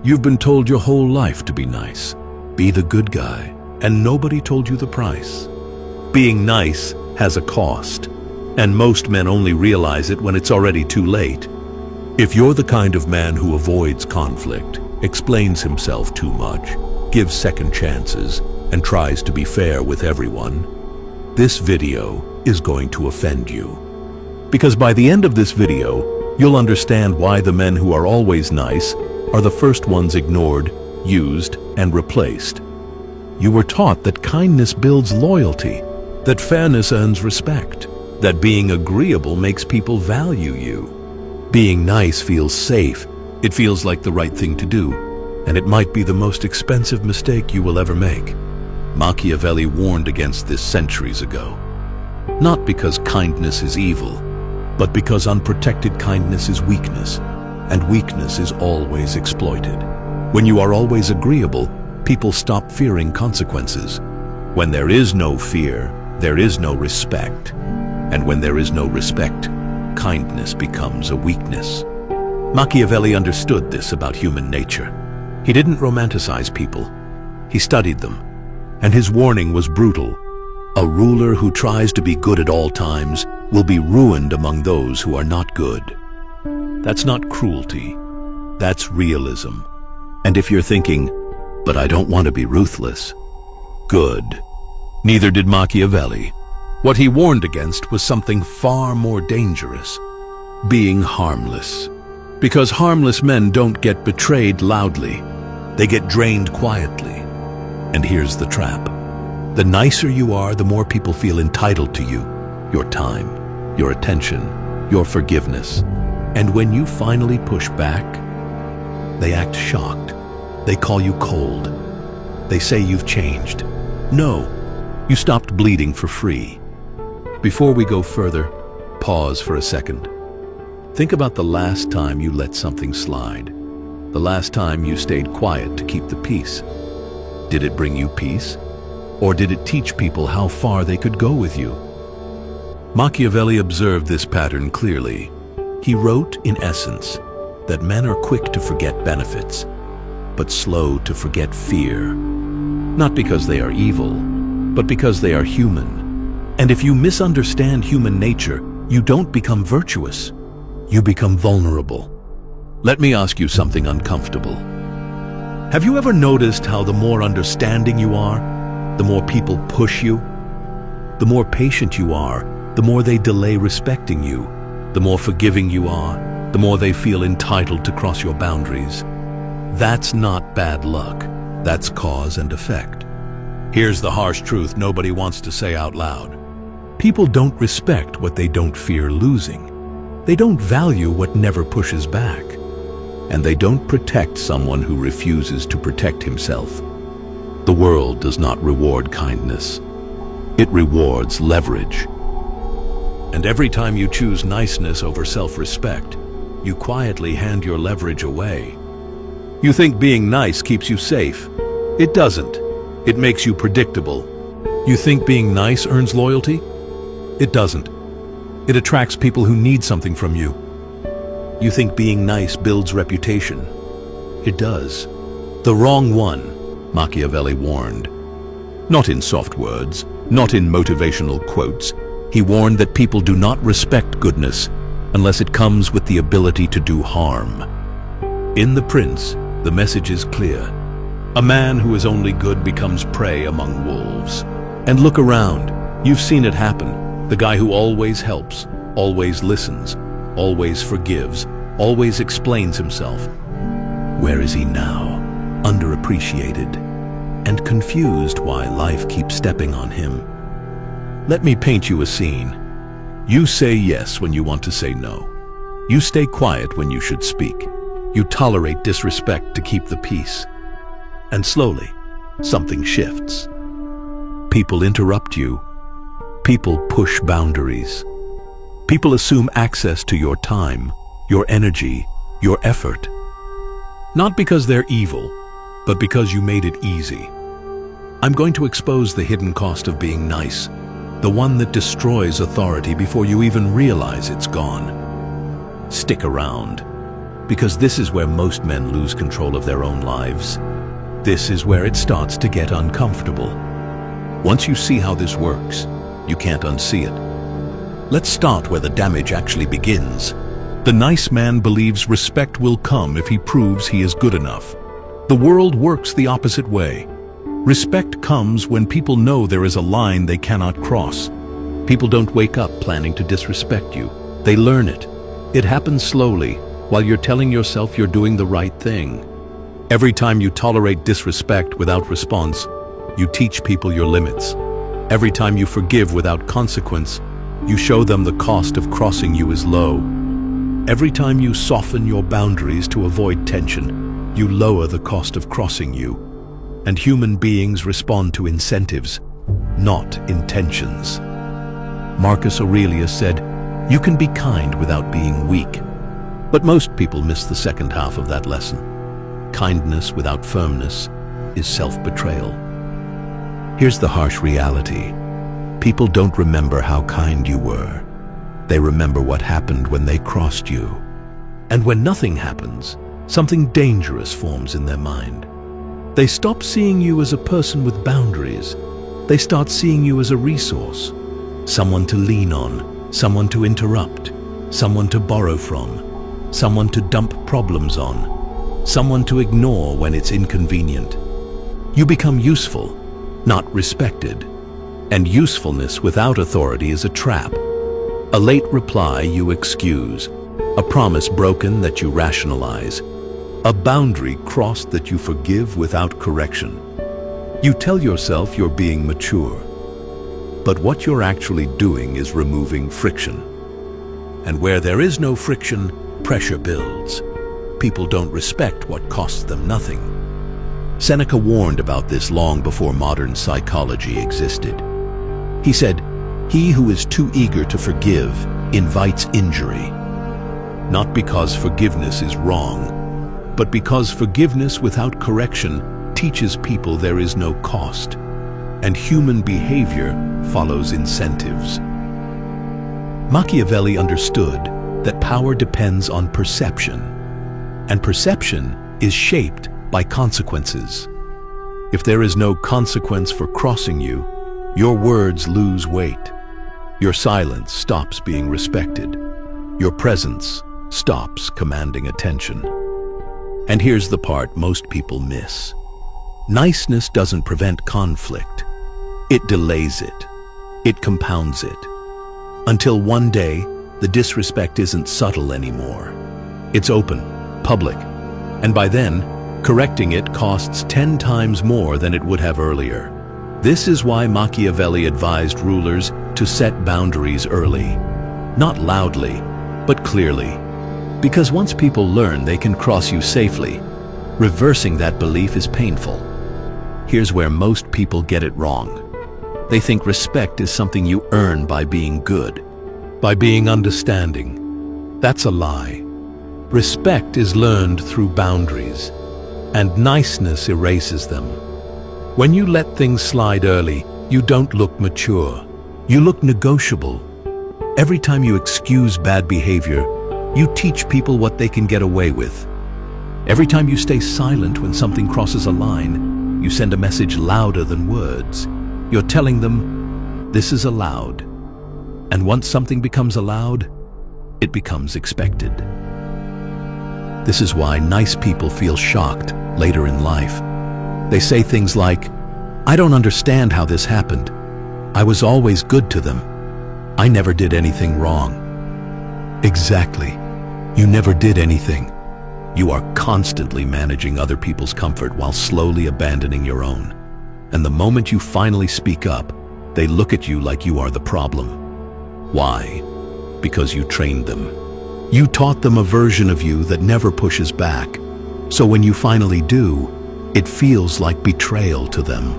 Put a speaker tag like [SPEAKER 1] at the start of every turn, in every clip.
[SPEAKER 1] You've been told your whole life to be nice, be the good guy, and nobody told you the price. Being nice has a cost, and most men only realize it when it's already too late. If you're the kind of man who avoids conflict, explains himself too much, gives second chances, and tries to be fair with everyone, this video is going to offend you. Because by the end of this video, you'll understand why the men who are always nice are the first ones ignored, used, and replaced. You were taught that kindness builds loyalty, that fairness earns respect, that being agreeable makes people value you. Being nice feels safe, it feels like the right thing to do, and it might be the most expensive mistake you will ever make. Machiavelli warned against this centuries ago. Not because kindness is evil, but because unprotected kindness is weakness, and weakness is always exploited. When you are always agreeable, people stop fearing consequences. When there is no fear, there is no respect. And when there is no respect, kindness becomes a weakness. Machiavelli understood this about human nature. He didn't romanticize people. He studied them. And his warning was brutal. A ruler who tries to be good at all times will be ruined among those who are not good. That's not cruelty. That's realism. And if you're thinking, but I don't want to be ruthless, good. Neither did Machiavelli. What he warned against was something far more dangerous: being harmless. Because harmless men don't get betrayed loudly. They get drained quietly. And here's the trap. The nicer you are, the more people feel entitled to you, your time, your attention, your forgiveness. And when you finally push back, they act shocked. They call you cold. They say you've changed. No, you stopped bleeding for free. Before we go further, pause for a second. Think about the last time you let something slide. The last time you stayed quiet to keep the peace. Did it bring you peace? Or did it teach people how far they could go with you? Machiavelli observed this pattern clearly. He wrote, in essence, that men are quick to forget benefits, but slow to forget fear. Not because they are evil, but because they are human. And if you misunderstand human nature, you don't become virtuous. You become vulnerable. Let me ask you something uncomfortable. Have you ever noticed how the more understanding you are, the more people push you? The more patient you are, the more they delay respecting you. The more forgiving you are, the more they feel entitled to cross your boundaries. That's not bad luck. That's cause and effect. Here's the harsh truth nobody wants to say out loud. People don't respect what they don't fear losing. They don't value what never pushes back. And they don't protect someone who refuses to protect himself. The world does not reward kindness. It rewards leverage. And every time you choose niceness over self-respect, you quietly hand your leverage away. You think being nice keeps you safe. It doesn't. It makes you predictable. You think being nice earns loyalty? It doesn't. It attracts people who need something from you. You think being nice builds reputation? It does. The wrong one, Machiavelli warned. Not in soft words, not in motivational quotes. He warned that people do not respect goodness unless it comes with the ability to do harm. In The Prince, the message is clear. A man who is only good becomes prey among wolves. And look around. You've seen it happen. The guy who always helps, always listens, always forgives, always explains himself. Where is he now? Underappreciated and confused why life keeps stepping on him. Let me paint you a scene. You say yes when you want to say no. You stay quiet when you should speak. You tolerate disrespect to keep the peace. And slowly, something shifts. People interrupt you. People push boundaries. People assume access to your time, your energy, your effort. Not because they're evil, but because you made it easy. I'm going to expose the hidden cost of being nice. The one that destroys authority before you even realize it's gone. Stick around. Because this is where most men lose control of their own lives. This is where it starts to get uncomfortable. Once you see how this works, you can't unsee it. Let's start where the damage actually begins. The nice man believes respect will come if he proves he is good enough. The world works the opposite way. Respect comes when people know there is a line they cannot cross. People don't wake up planning to disrespect you. They learn it. It happens slowly, while you're telling yourself you're doing the right thing. Every time you tolerate disrespect without response, you teach people your limits. Every time you forgive without consequence, you show them the cost of crossing you is low. Every time you soften your boundaries to avoid tension, you lower the cost of crossing you. And human beings respond to incentives, not intentions. Marcus Aurelius said, "You can be kind without being weak." But most people miss the second half of that lesson. Kindness without firmness is self-betrayal. Here's the harsh reality. People don't remember how kind you were. They remember what happened when they crossed you. And when nothing happens, something dangerous forms in their mind. They stop seeing you as a person with boundaries. They start seeing you as a resource. Someone to lean on, someone to interrupt, someone to borrow from, someone to dump problems on, someone to ignore when it's inconvenient. You become useful, not respected. And usefulness without authority is a trap. A late reply you excuse, a promise broken that you rationalize, a boundary crossed that you forgive without correction. You tell yourself you're being mature, but what you're actually doing is removing friction. And where there is no friction, pressure builds. People don't respect what costs them nothing. Seneca warned about this long before modern psychology existed. He said, "He who is too eager to forgive invites injury." Not because forgiveness is wrong, but because forgiveness without correction teaches people there is no cost, and human behavior follows incentives. Machiavelli understood that power depends on perception, and perception is shaped by consequences. If there is no consequence for crossing you, your words lose weight. Your silence stops being respected. Your presence stops commanding attention. And here's the part most people miss. Niceness doesn't prevent conflict. It delays it. It compounds it. Until one day, the disrespect isn't subtle anymore. It's open, public, and by then, correcting it costs 10 times more than it would have earlier. This is why Machiavelli advised rulers to set boundaries early. Not loudly, but clearly. Because once people learn they can cross you safely, reversing that belief is painful. Here's where most people get it wrong. They think respect is something you earn by being good, by being understanding. That's a lie. Respect is learned through boundaries, and niceness erases them. When you let things slide early, you don't look mature. You look negotiable. Every time you excuse bad behavior, you teach people what they can get away with. Every time you stay silent when something crosses a line, you send a message louder than words. You're telling them, this is allowed. And once something becomes allowed, it becomes expected. This is why nice people feel shocked later in life. They say things like, "I don't understand how this happened. I was always good to them. I never did anything wrong." Exactly. You never did anything. You are constantly managing other people's comfort while slowly abandoning your own. And the moment you finally speak up, they look at you like you are the problem. Why? Because you trained them. You taught them a version of you that never pushes back. So when you finally do, it feels like betrayal to them.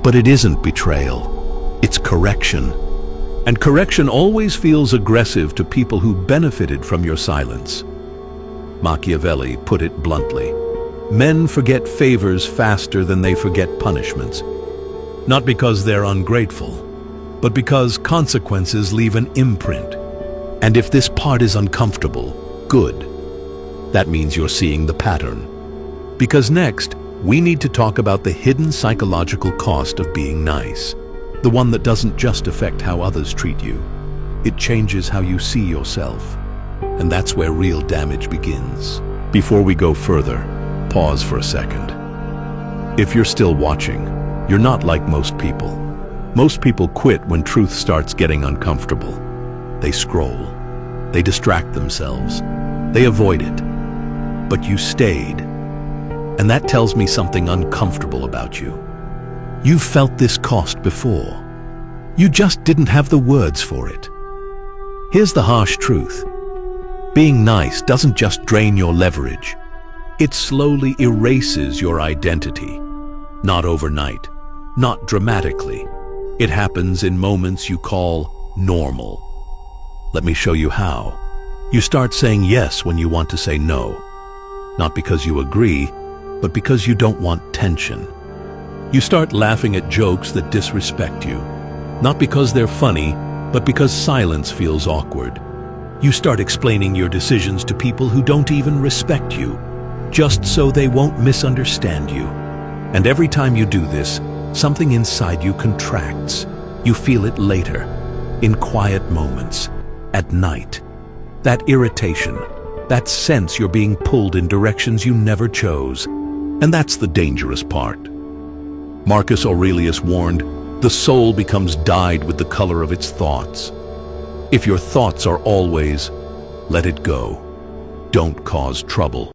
[SPEAKER 1] But it isn't betrayal. It's correction. And correction always feels aggressive to people who benefited from your silence. Machiavelli put it bluntly. Men forget favors faster than they forget punishments. Not because they're ungrateful, but because consequences leave an imprint. And if this part is uncomfortable, good. that means you're seeing the pattern. Because next, we need to talk about the hidden psychological cost of being nice. The one that doesn't just affect how others treat you. It changes how you see yourself. And that's where real damage begins. Before we go further, pause for a second. If you're still watching, you're not like most people. Most people quit when truth starts getting uncomfortable. They scroll. They distract themselves. They avoid it. But you stayed. And that tells me something uncomfortable about you. You've felt this cost before. You just didn't have the words for it. Here's the harsh truth. Being nice doesn't just drain your leverage. It slowly erases your identity. Not overnight, not dramatically. It happens in moments you call normal. Let me show you how. You start saying yes when you want to say no. Not because you agree, but because you don't want tension. You start laughing at jokes that disrespect you. Not because they're funny, but because silence feels awkward. You start explaining your decisions to people who don't even respect you, just so they won't misunderstand you. And every time you do this, something inside you contracts. You feel it later, in quiet moments, at night. That irritation, that sense you're being pulled in directions you never chose. And that's the dangerous part. Marcus Aurelius warned, the soul becomes dyed with the color of its thoughts. If your thoughts are always, let it go. Don't cause trouble.